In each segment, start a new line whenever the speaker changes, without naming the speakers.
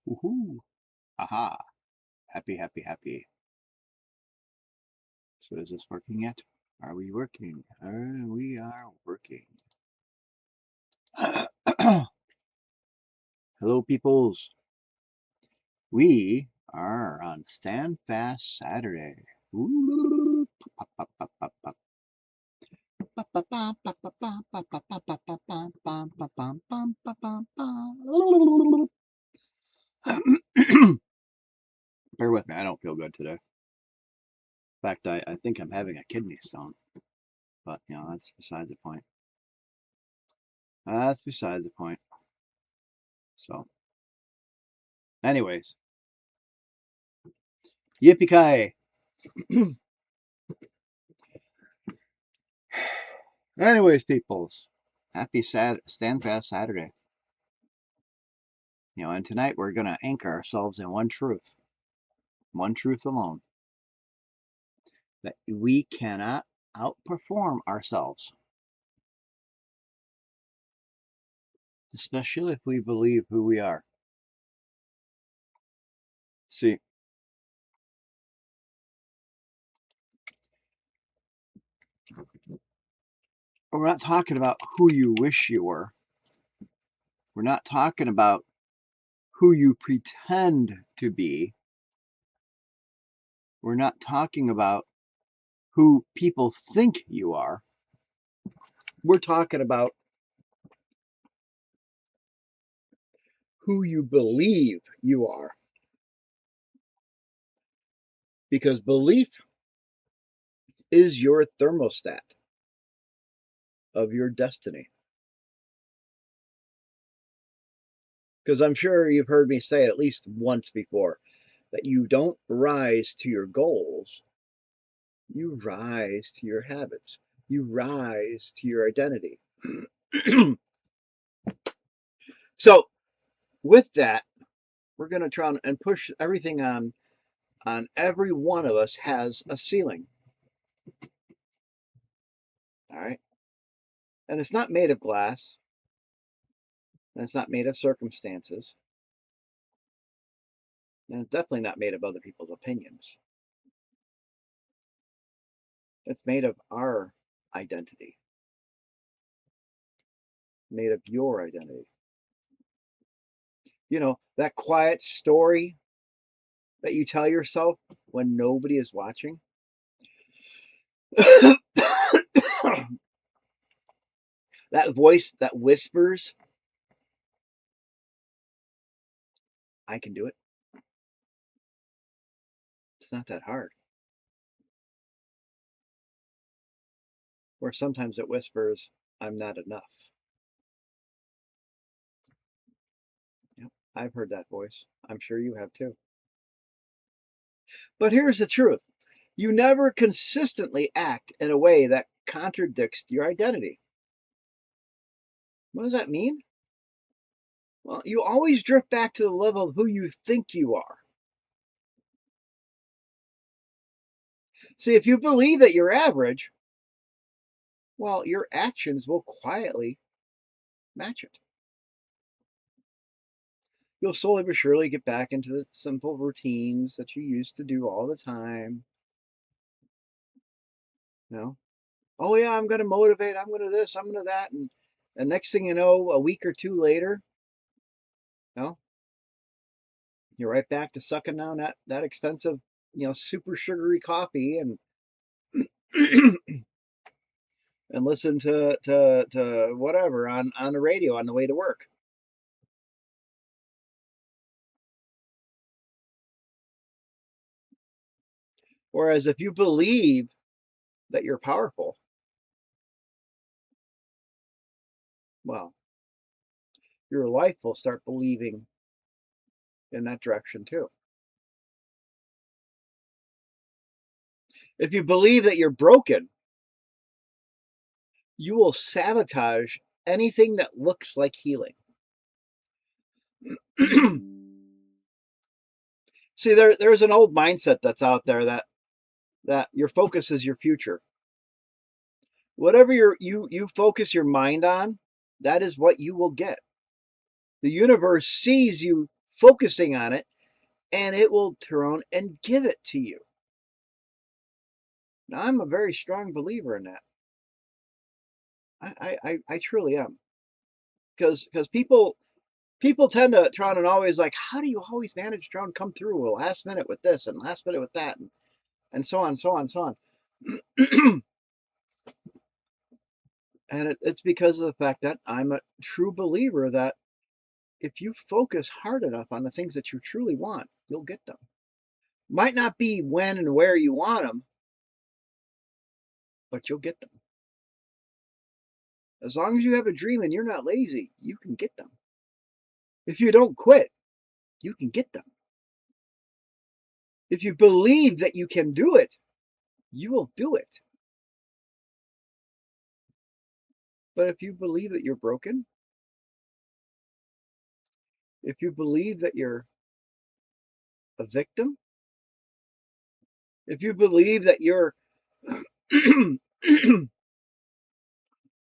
Woohoo! Aha! Happy, happy, happy. So is this working yet? Are we working? We are working. Hello, peoples. We are on Standfast Saturday. Bear with me, I don't feel good today. In fact, I think I'm having a kidney stone. But, you know, that's beside the point. That's beside the point. So, anyways. Yippee-ki-yay! Anyways, peoples, happy Standfast Saturday. You know, and tonight we're going to anchor ourselves in one truth alone, that we cannot outperform ourselves, especially if we believe who we are. See, we're not talking about who you wish you were. We're not talking about who you pretend to be. We're not talking about who people think you are. We're talking about who you believe you are. Because belief is your thermostat of your destiny. Because I'm sure you've heard me say at least once before that you don't rise to your goals, you rise to your habits, you rise to your identity. So with that, we're going to try and push everything on every one of us has a ceiling. All right. And it's not made of glass. And it's not made of circumstances. And it's definitely not made of other people's opinions. It's made of our identity. Made of your identity. You know, that quiet story that you tell yourself when nobody is watching. That voice that whispers, I can do it. It's not that hard. Or sometimes it whispers, I'm not enough. Yep, I've heard that voice. I'm sure you have too. But here's the truth. You never consistently act in a way that contradicts your identity. What does that mean? Well, you always drift back to the level of who you think you are. See, if you believe that you're average, well, your actions will quietly match it. You'll slowly but surely get back into the simple routines that you used to do all the time. You know, oh yeah, I'm going to motivate, I'm going to this, I'm going to that. And next thing you know, a week or two later, you know, you're right back to sucking down that expensive, you know, super sugary coffee and and listen to whatever on the radio on the way to work. Whereas if you believe that you're powerful, well, your life will start believing in that direction too. If you believe that you're broken, you will sabotage anything that looks like healing. See, there's an old mindset that's out there that your focus is your future. Whatever you focus your mind on, that is what you will get. The universe sees you focusing on it, and it will turn and give it to you. Now, I'm a very strong believer in that. I truly am. Because people tend to try and always like, how do you always manage to try and come through last minute with this and last minute with that and so on, so on, so on. And it's because of the fact that I'm a true believer that if you focus hard enough on the things that you truly want, you'll get them. Might not be when and where you want them, but you'll get them. As long as you have a dream and you're not lazy, you can get them. If you don't quit, you can get them. If you believe that you can do it, you will do it. But if you believe that you're broken, if you believe that you're a victim, if you believe that you're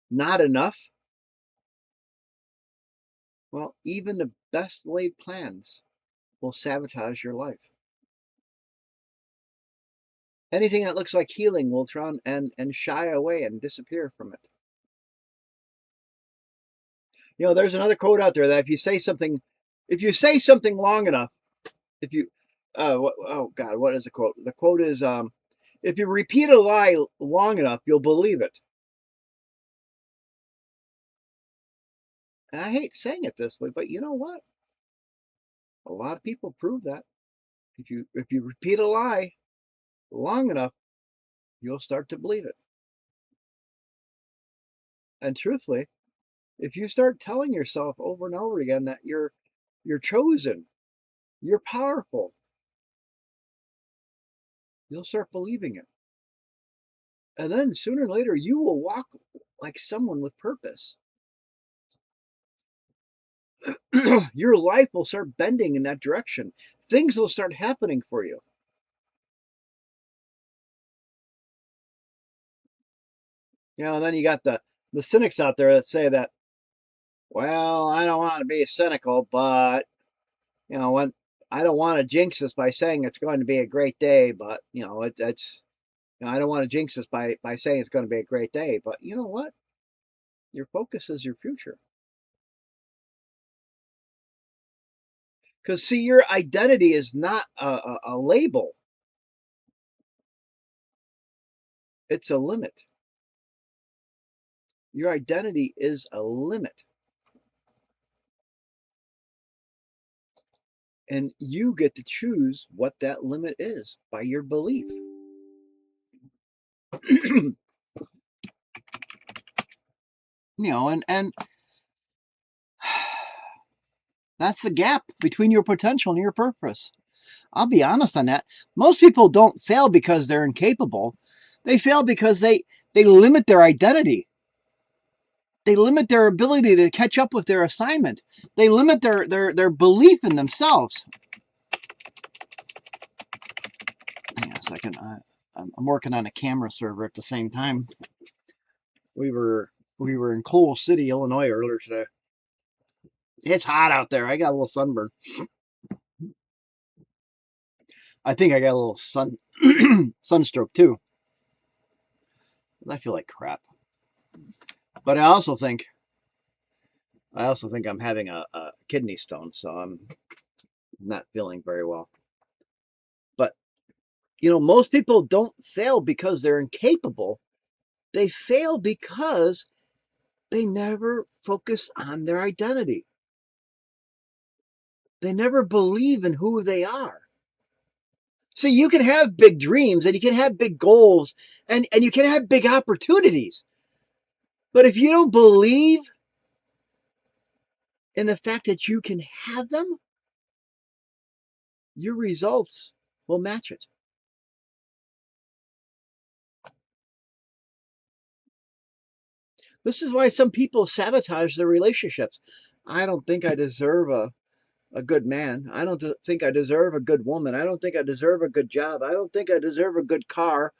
not enough, well, even the best laid plans will sabotage your life. Anything that looks like healing will try and shy away and disappear from it. You know, there's another quote out there that if you say something long enough, if you, oh God, what is the quote? The quote is, if you repeat a lie long enough, you'll believe it. And I hate saying it this way, but you know what? A lot of people prove that. If you repeat a lie long enough, you'll start to believe it. And truthfully, if you start telling yourself over and over again that you're chosen, you're powerful, you'll start believing it. And then sooner or later, you will walk like someone with purpose. Your life will start bending in that direction. Things will start happening for you. You know, and then you got the cynics out there that say that, well, I don't want to be cynical, but you know, when I don't want to jinx this by saying it's going to be a great day, but you know, it's you know, I don't want to jinx this by saying it's going to be a great day, but you know what? Your focus is your future. Because see, your identity is not a label; it's a limit. Your identity is a limit, and you get to choose what that limit is by your belief. You know, and that's the gap between your potential and your purpose. I'll be honest on that. Most people don't fail because they're incapable. They fail because they limit their identity. They limit their ability to catch up with their assignment. They limit their belief in themselves. Hang on a second. I'm working on a camera server at the same time. We were in Coal City, Illinois earlier today. It's hot out there. I got a little sunburn. I think I got a little sunstroke too. I feel like crap. But I also think I'm having a kidney stone, so I'm not feeling very well. But you know, most people don't fail because they're incapable. They fail because they never focus on their identity. They never believe in who they are. See, you can have big dreams and you can have big goals and you can have big opportunities. But if you don't believe in the fact that you can have them, your results will match it. This is why some people sabotage their relationships. I don't think I deserve a good man. I don't think I deserve a good woman. I don't think I deserve a good job. I don't think I deserve a good car.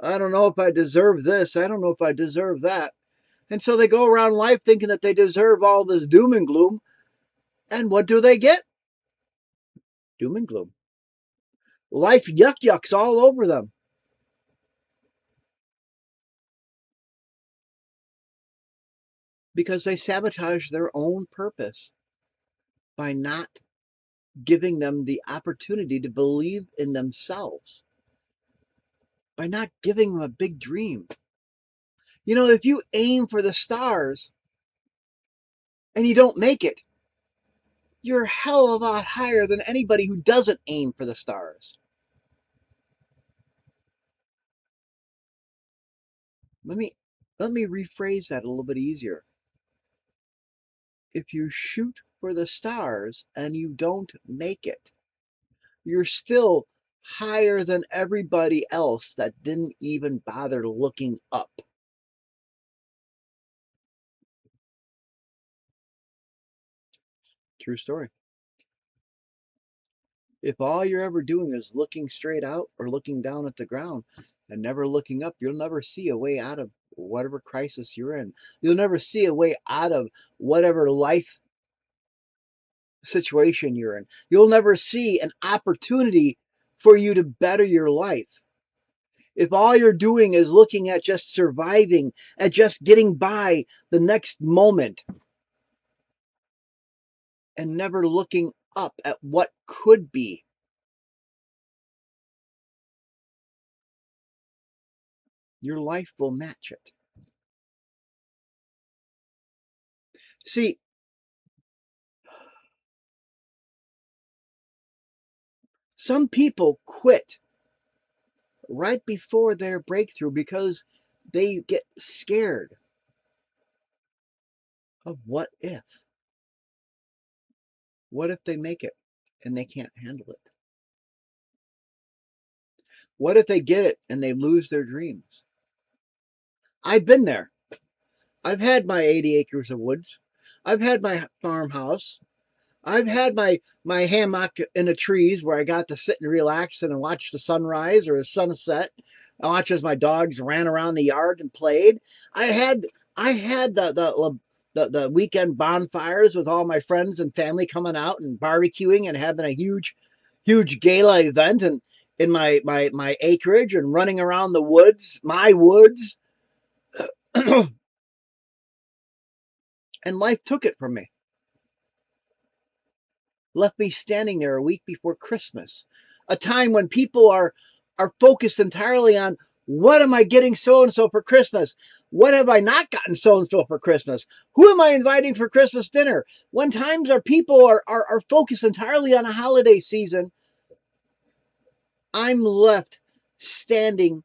I don't know if I deserve this. I don't know if I deserve that. And so they go around life thinking that they deserve all this doom and gloom. And what do they get? Doom and gloom. Life yucks all over them. Because they sabotage their own purpose by not giving them the opportunity to believe in themselves, by not giving them a big dream. You know, if you aim for the stars and you don't make it, you're a hell of a lot higher than anybody who doesn't aim for the stars. Let me rephrase that a little bit easier. If you shoot for the stars and you don't make it, you're still higher than everybody else that didn't even bother looking up. True story. If all you're ever doing is looking straight out or looking down at the ground and never looking up, you'll never see a way out of whatever crisis you're in. You'll never see a way out of whatever life situation you're in. You'll never see an opportunity for you to better your life. If all you're doing is looking at just surviving, at just getting by the next moment, and never looking up at what could be, your life will match it. See, some people quit right before their breakthrough because they get scared of what if. What if they make it and they can't handle it? What if they get it and they lose their dreams? I've been there. I've had my 80 acres of woods. I've had my farmhouse. I've had my hammock in the trees where I got to sit and relax and watch the sunrise or the sunset. I watch as my dogs ran around the yard and played. I had the weekend bonfires with all my friends and family coming out and barbecuing and having a huge gala event and in my acreage and running around the woods, my woods. And life took it from me. Left me standing there a week before Christmas, a time when people are focused entirely on what am I getting so and so for Christmas? What have I not gotten so and so for Christmas? Who am I inviting for Christmas dinner? When times our people are focused entirely on a holiday season, I'm left standing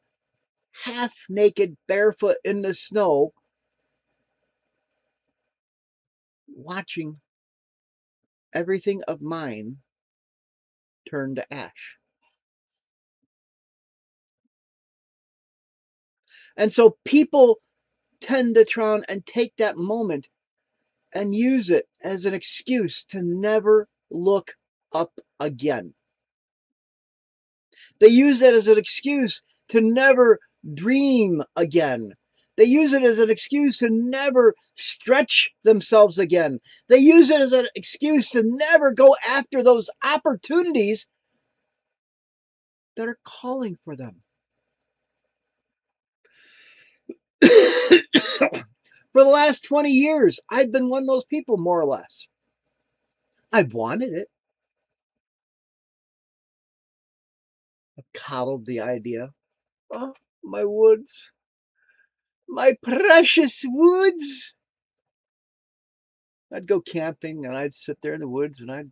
half naked, barefoot in the snow, watching everything of mine turn to ash. And so people tend to try and take that moment and use it as an excuse to never look up again. They use it as an excuse to never dream again. They use it as an excuse to never stretch themselves again. They use it as an excuse to never go after those opportunities that are calling for them. For the last 20 years, I've been one of those people, more or less. I've wanted it. I've coddled the idea. Oh, my woods. My precious woods. I'd go camping and I'd sit there in the woods and I'd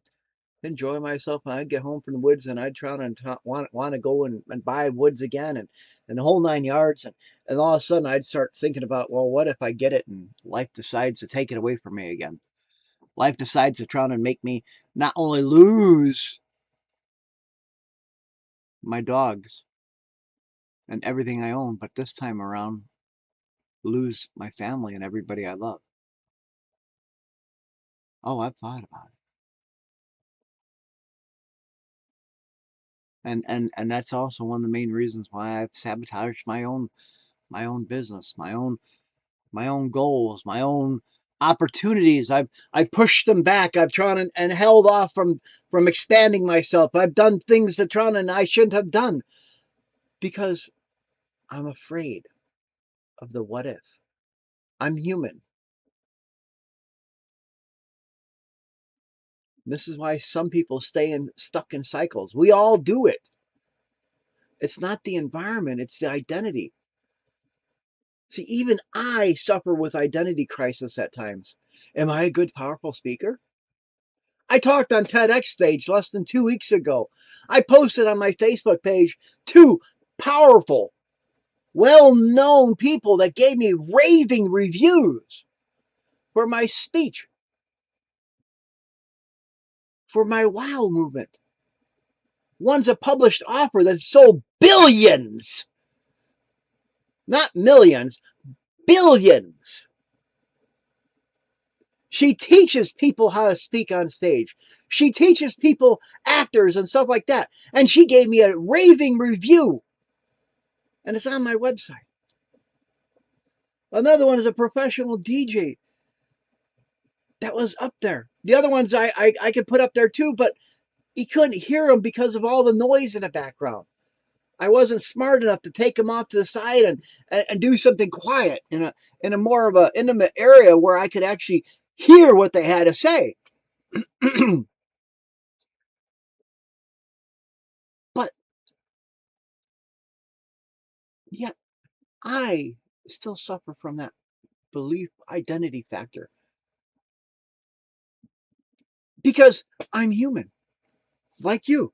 enjoy myself. And I'd get home from the woods and I'd try and want to go and buy woods again and the whole 9 yards. And all of a sudden I'd start thinking about, well, what if I get it and life decides to take it away from me again? Life decides to try and make me not only lose my dogs and everything I own, but this time around lose my family and everybody I love. Oh, I've thought about it. And that's also one of the main reasons why I've sabotaged my own business, my own goals, my own opportunities. I've pushed them back. I've tried and held off from expanding myself. I've done things that I shouldn't have done because I'm afraid of the what if. I'm human. This is why some people stay stuck in cycles. We all do it. It's not the environment, it's the identity. See, even I suffer with identity crisis at times. Am I a good, powerful speaker? I talked on TEDx stage less than 2 weeks ago. I posted on my Facebook page 2 powerful, well-known people that gave me raving reviews for my speech, for my wow movement. One's a published author that sold billions, not millions, billions. She teaches people how to speak on stage. She teaches people, actors and stuff like that. And she gave me a raving review. And it's on my website. Another one is a professional DJ that was up there. The other ones I could put up there too, but you couldn't hear them because of all the noise in the background. I wasn't smart enough to take them off to the side and do something quiet in a more of an intimate area where I could actually hear what they had to say. But yet I still suffer from that belief identity factor because I'm human, like you.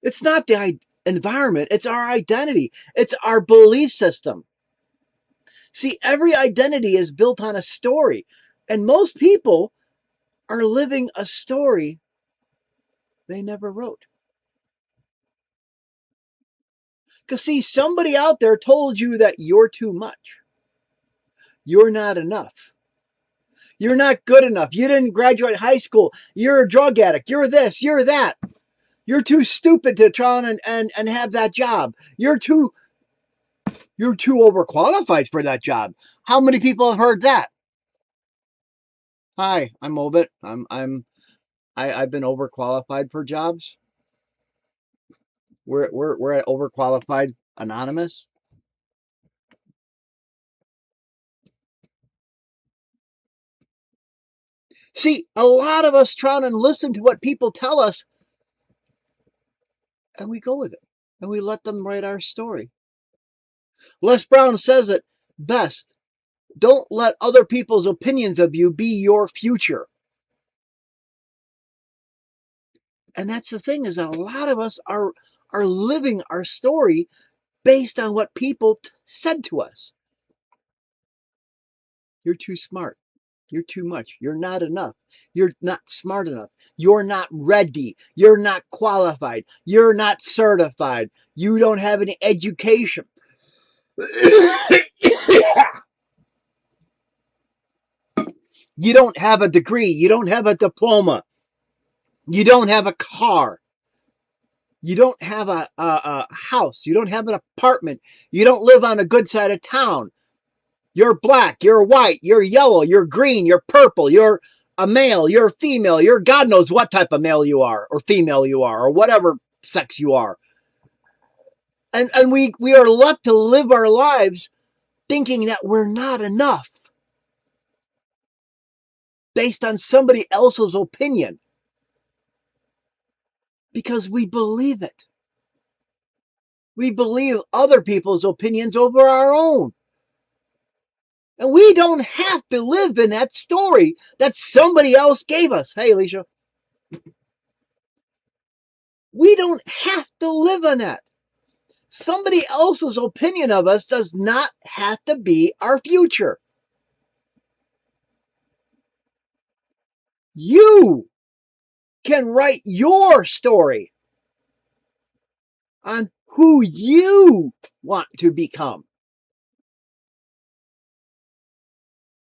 It's not the environment, it's our identity, it's our belief system. See, every identity is built on a story, and most people are living a story they never wrote. Because, see, somebody out there told you that you're too much. You're not enough. You're not good enough. You didn't graduate high school. You're a drug addict. You're this. You're that. You're too stupid to try and have that job. You're too overqualified for that job. How many people have heard that? Hi, I'm Obet. I've been overqualified for jobs. We're at overqualified anonymous. See, a lot of us try and listen to what people tell us, and we go with it, and we let them write our story. Les Brown says it best. Don't let other people's opinions of you be your future. And that's the thing, is that a lot of us are living our story based on what people said to us. You're too smart. You're too much. You're not enough. You're not smart enough. You're not ready. You're not qualified. You're not certified. You don't have any education. You don't have a degree. You don't have a diploma. You don't have a car. You don't have a house. You don't have an apartment. You don't live on a good side of town. You're black. You're white. You're yellow. You're green. You're purple. You're a male. You're a female. You're God knows what type of male you are or female you are or whatever sex you are. And we are left to live our lives thinking that we're not enough based on somebody else's opinion because we believe it. We believe other people's opinions over our own. And we don't have to live in that story that somebody else gave us. Hey, Alicia. We don't have to live in that. Somebody else's opinion of us does not have to be our future. You can write your story on who you want to become.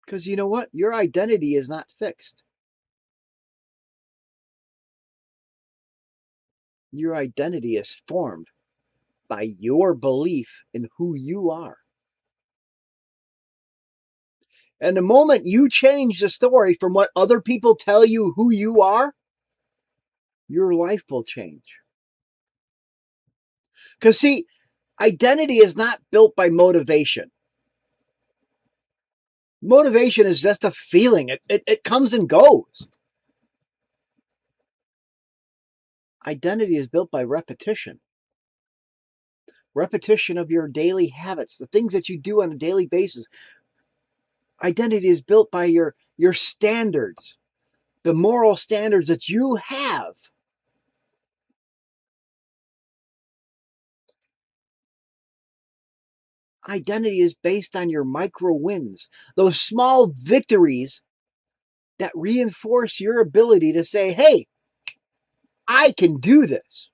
Because you know what? Your identity is not fixed. Your identity is formed by your belief in who you are. And the moment you change the story from what other people tell you who you are, your life will change. Because, see, identity is not built by motivation. Motivation is just a feeling. It comes and goes. Identity is built by repetition. Repetition of your daily habits, the things that you do on a daily basis. Identity is built by your standards, the moral standards that you have. Identity is based on your micro wins, those small victories that reinforce your ability to say, hey, I can do this.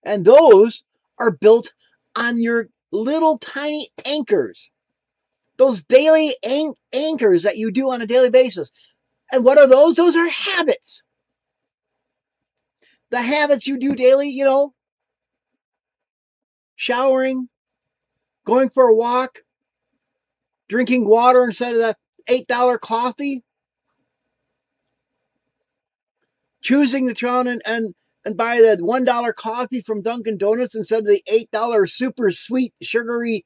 And those are built on your little tiny anchors, those daily anchors that you do on a daily basis. And what are those? Those are habits. The habits you do daily, showering, going for a walk, drinking water instead of that $8 coffee, choosing to try and buy that $1 coffee from Dunkin' Donuts instead of the $8 super sweet, sugary,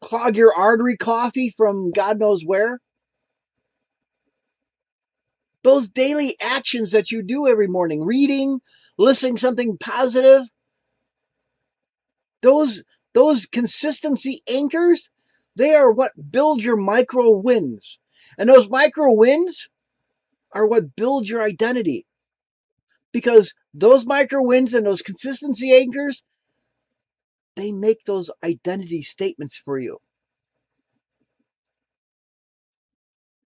clog your artery coffee from God knows where. Those daily actions that you do every morning, reading, listening to something positive, those consistency anchors, they are what build your micro wins. And those micro wins are what build your identity. Because those micro wins and those consistency anchors, they make those identity statements for you.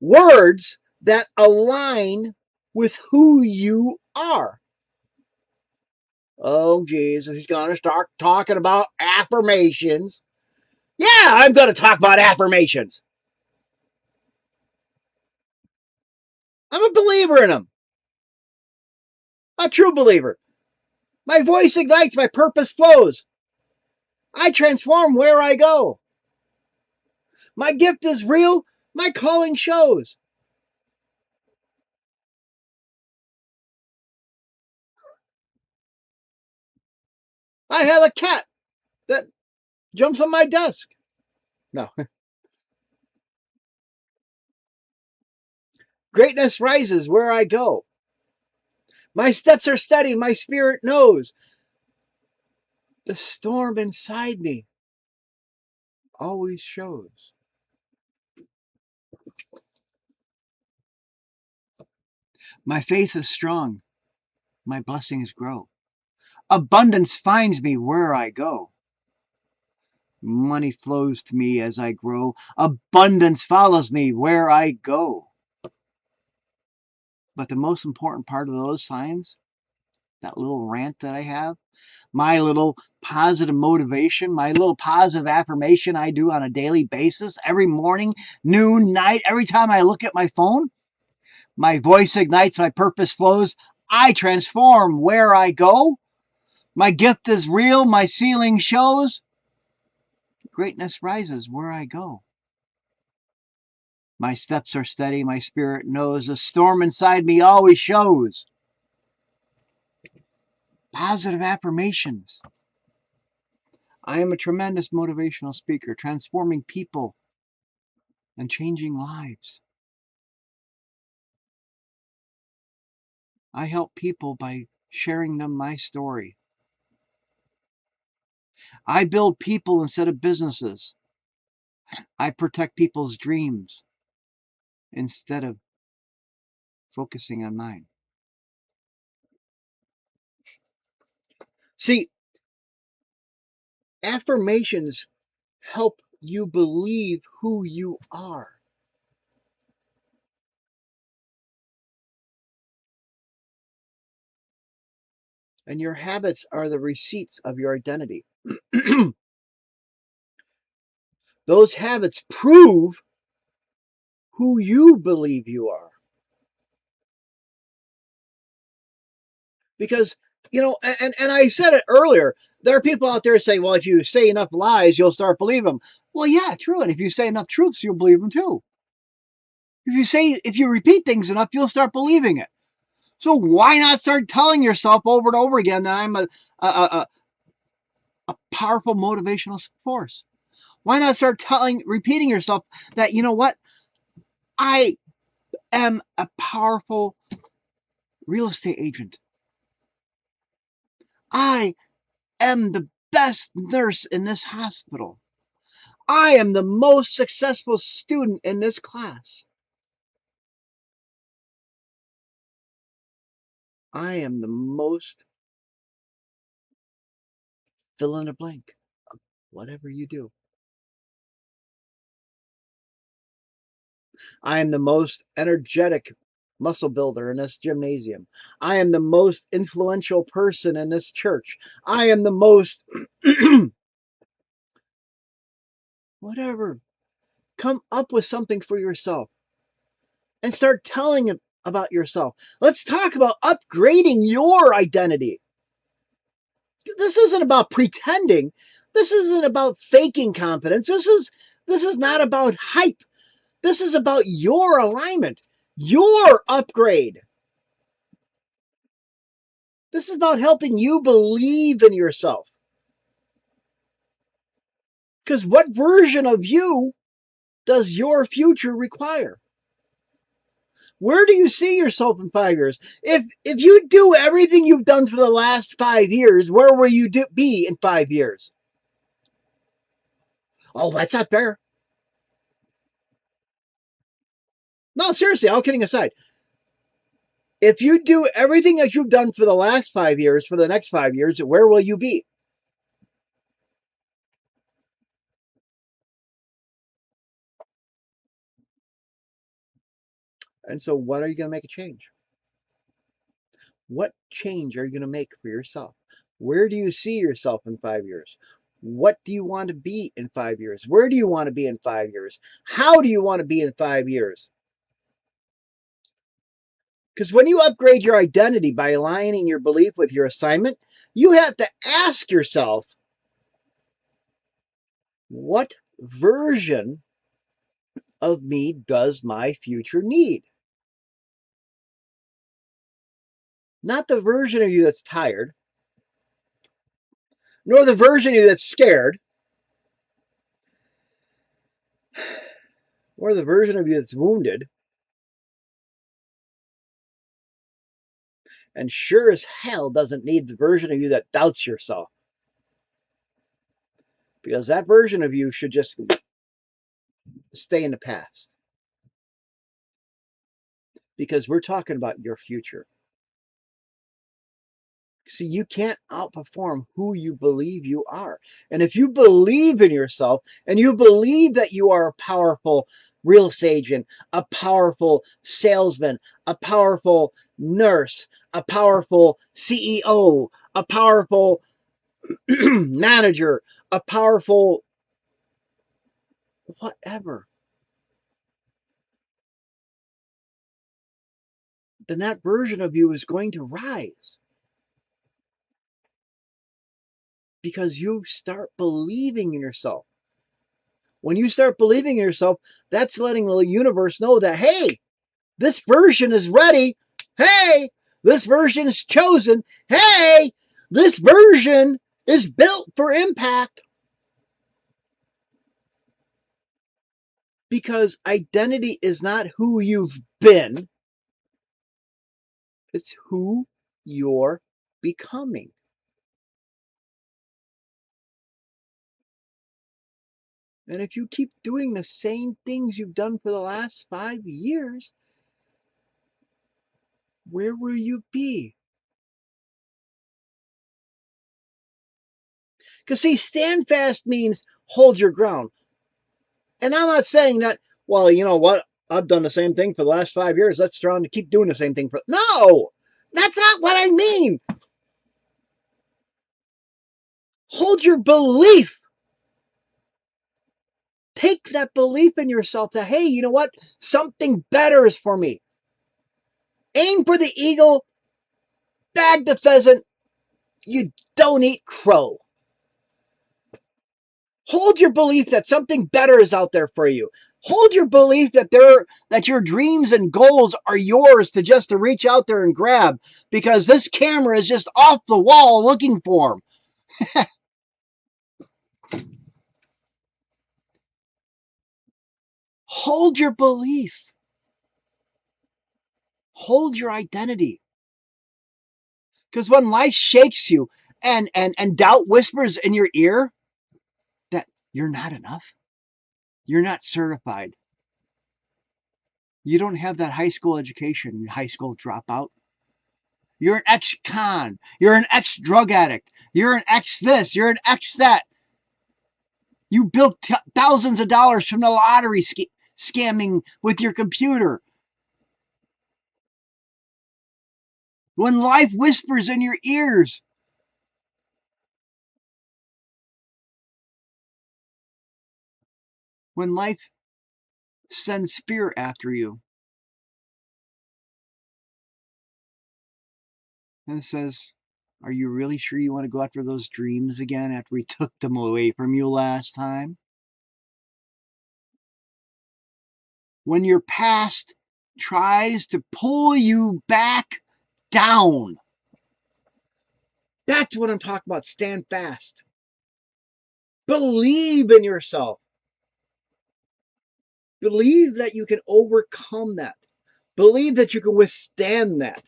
Words that align with who you are. Oh, Jesus, he's going to start talking about affirmations. Yeah, I'm going to talk about affirmations. I'm a believer in them. A true believer. My voice ignites, my purpose flows. I transform where I go. My gift is real, my calling shows. I have a cat that jumps on my desk. No. Greatness rises where I go. My steps are steady, my spirit knows. The storm inside me always shows. My faith is strong, my blessings grow. Abundance finds me where I go. Money flows to me as I grow. Abundance follows me where I go. But the most important part of those signs, that little rant that I have, my little positive motivation, my little positive affirmation I do on a daily basis, every morning, noon, night, every time I look at my phone, my voice ignites, my purpose flows. I transform where I go. My gift is real, my ceiling shows. Greatness rises where I go. My steps are steady, my spirit knows. The storm inside me always shows. Positive affirmations. I am a tremendous motivational speaker, transforming people and changing lives. I help people by sharing them my story. I build people instead of businesses. I protect people's dreams instead of focusing on mine. See, affirmations help you believe who you are. And your habits are the receipts of your identity. Those habits prove who you believe you are. Because And I said it earlier. There are people out there saying, well, if you say enough lies, you'll start believing them. Well, yeah, true. And if you say enough truths, you'll believe them too. If you repeat things enough, you'll start believing it. So why not start telling yourself over and over again that I'm a powerful motivational force? Why not start repeating yourself that, you know what? I am a powerful real estate agent. I am the best nurse in this hospital. I am the most successful student in this class. I am the most fill in a blank. Whatever you do. I am the most energetic muscle builder in this gymnasium. I am the most influential person in this church. I am the most whatever. Come up with something for yourself and start telling about yourself. Let's talk about upgrading your identity. This isn't about pretending. This isn't about faking confidence. This is not about hype. This is about your alignment, your upgrade. This is about helping you believe in yourself. Because what version of you does your future require? Where do you see yourself in 5 years? If you do everything you've done for the last 5 years, where will you be in 5 years? Oh, that's not fair. No, seriously, all kidding aside. If you do everything that you've done for the last 5 years, for the next 5 years, where will you be? And so when are you going to make a change? What change are you going to make for yourself? Where do you see yourself in 5 years? What do you want to be in 5 years? Where do you want to be in 5 years? How do you want to be in 5 years? Because when you upgrade your identity by aligning your belief with your assignment, you have to ask yourself, what version of me does my future need? Not the version of you that's tired, nor the version of you that's scared, or the version of you that's wounded, and sure as hell doesn't need the version of you that doubts yourself. Because that version of you should just stay in the past. Because we're talking about your future. See, you can't outperform who you believe you are. And if you believe in yourself and you believe that you are a powerful real estate agent, a powerful salesman, a powerful nurse, a powerful CEO, a powerful manager, a powerful whatever, then that version of you is going to rise. Because you start believing in yourself. When you start believing in yourself, that's letting the universe know that, hey, this version is ready. Hey, this version is chosen. Hey, this version is built for impact. Because identity is not who you've been, it's who you're becoming. And if you keep doing the same things you've done for the last 5 years, where will you be? Because see, Standfast means hold your ground. And I'm not saying that, well, you know what? I've done the same thing for the last 5 years. Let's try to keep doing the same thing. No, that's not what I mean. Hold your belief. Take that belief in yourself that, hey, you know what? Something better is for me. Aim for the eagle, bag the pheasant, You don't eat crow. Hold your belief that something better is out there for you. Hold your belief that your dreams and goals are yours to reach out there and grab, because this camera is just off the wall looking for them. Hold your belief. Hold your identity. Because when life shakes you and doubt whispers in your ear that you're not enough, you're not certified, you don't have that high school education, high school dropout, you're an ex-con, you're an ex-drug addict, you're an ex-this, you're an ex-that, you built thousands of dollars from the lottery scamming with your computer. When life whispers in your ears, when life sends fear after you and says, are you really sure you want to go after those dreams again after we took them away from you last time? When your past tries to pull you back down. That's what I'm talking about. Stand fast. Believe in yourself. Believe that you can overcome that. Believe that you can withstand that.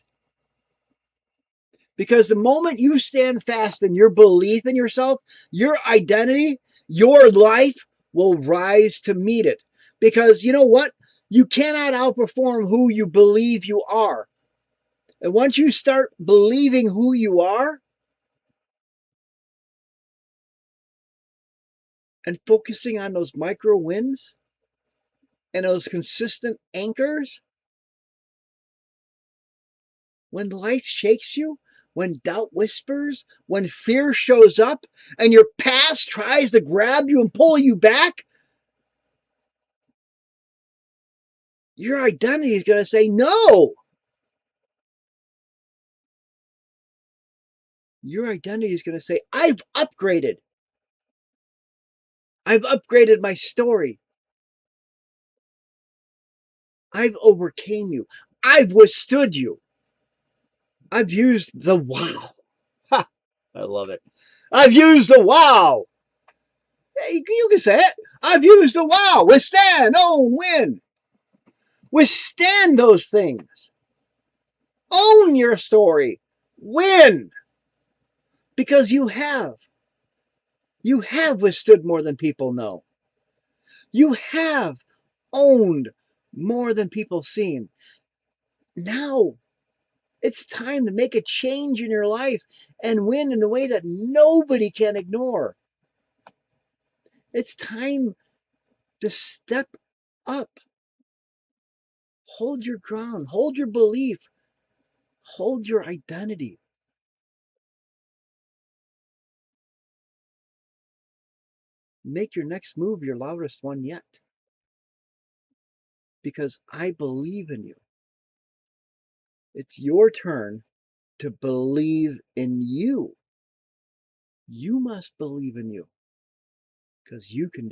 Because the moment you stand fast in your belief in yourself, your identity, your life will rise to meet it. Because you know what? You cannot outperform who you believe you are. And once you start believing who you are and focusing on those micro wins and those consistent anchors, when life shakes you, when doubt whispers, when fear shows up, and your past tries to grab you and pull you back, your identity is going to say no. Your identity is going to say, I've upgraded. I've upgraded my story. I've overcame you. I've withstood you. I've used the wow. Ha! I love it. I've used the wow. You can say it. I've used the wow. Withstand, own, win. Withstand those things. Own your story. Win. Because you have. You have withstood more than people know. You have owned more than people seen. Now it's time to make a change in your life and win in the way that nobody can ignore. It's time to step up. Hold your ground. Hold your belief. Hold your identity. Make your next move your loudest one yet. Because I believe in you. It's your turn to believe in you. You must believe in you. Because you can do it.